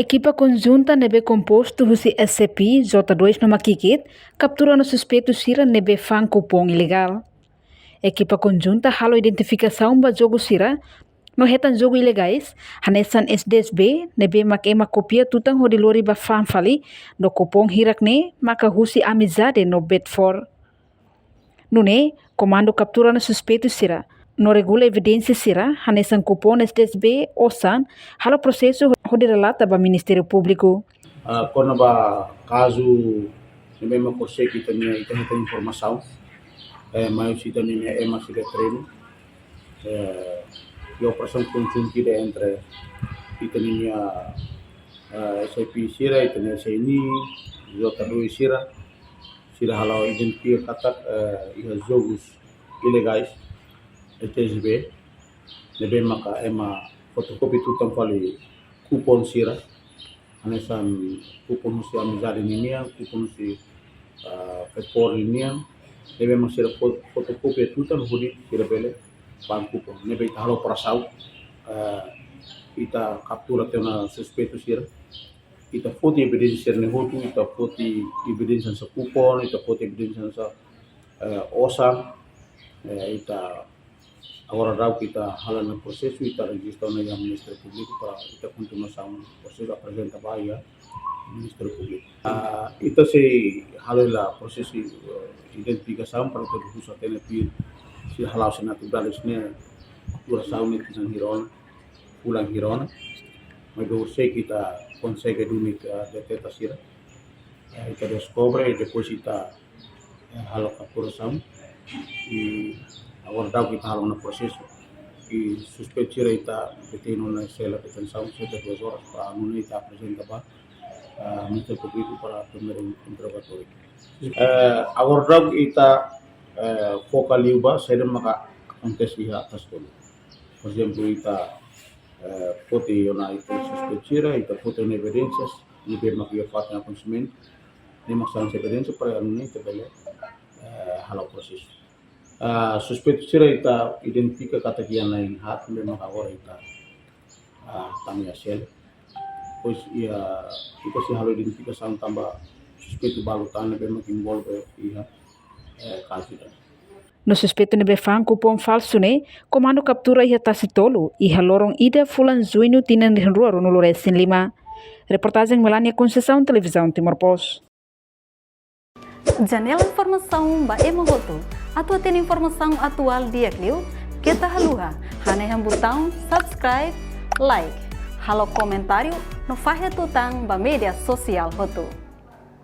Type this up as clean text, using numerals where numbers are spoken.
Equipa conjunta nebe composto husi SCP J2 no Makikit captura no suspeito sira nebe fan cupom ilegal. Equipa conjunta halo identificação ba jogo sira no retan jogo ilegais hanesan SDSB nebe makema kopia tutang hodilori ba fan fali no cupom hirakne maka husi amizade no Bedford. Nune, comando captura no suspeito sira no regula evidência sira hanesan cupom SDSB osan halo processo relata ba Ministério Público. Quando ba caso ni mesmo você que tem informação, mas se também é mais de treino, e a operação conjunta entre e também a SAP Sira e também a CNI, J2 Sira halau identificar os jogos ilegais, TSB, lebih maka ema fotokopi tutang fali kupon sira anesan kupon si amizade ninia kupon si pekor ninia nebe masira fotokopi tutang hudi sira bele ban kupon nebe ita halo prasau ita captura tena suspeito sira ita foto evidência ne hotu ita foto evidência sa kupon ita foto evidência sa osa ita agora rau kita halan no processo ita registra na Ministério Público para ita continuação processo apresenta bahia Ministério Público ita se halela processo identificação para ter uso até pir se halau se naturales ne duração ne tisan hiron pulang hiron mas do se kita consegue dunit detecta sira ita descobre e depois ita halau capturação e agora dá kita halau no processo e suspeito ita deteno na cela de detenção cerca de 2 horas para não ita apresenta para Ministério Público para primeiro interrogatório. Agora dá ita focal liuba sede maka acontece atas tudo. Por exemplo ita foto na ita suspeito ita foto na evidências e bem maka fato na conhecimento nem maksudnya evidência para não ita bele halau processo. Suspeito sira ita identifica kata kian lain hat memang agora ita tanya sel pois ia ita si halo identificação tambah suspeito balutan memang envolve ia kaso. No suspeito nebe fan cupom falso ne comando captura ia tasitolo e halorong ida fulan zuino tinan rua no Loresin 5. Reportagem Melania Conceição, Televisão Timor Post. Janela informação ba emohoto atau tem informação atual dia kliu kita haluha hane botão subscribe like halo comentário no fahe tutang ba media sosial hoto.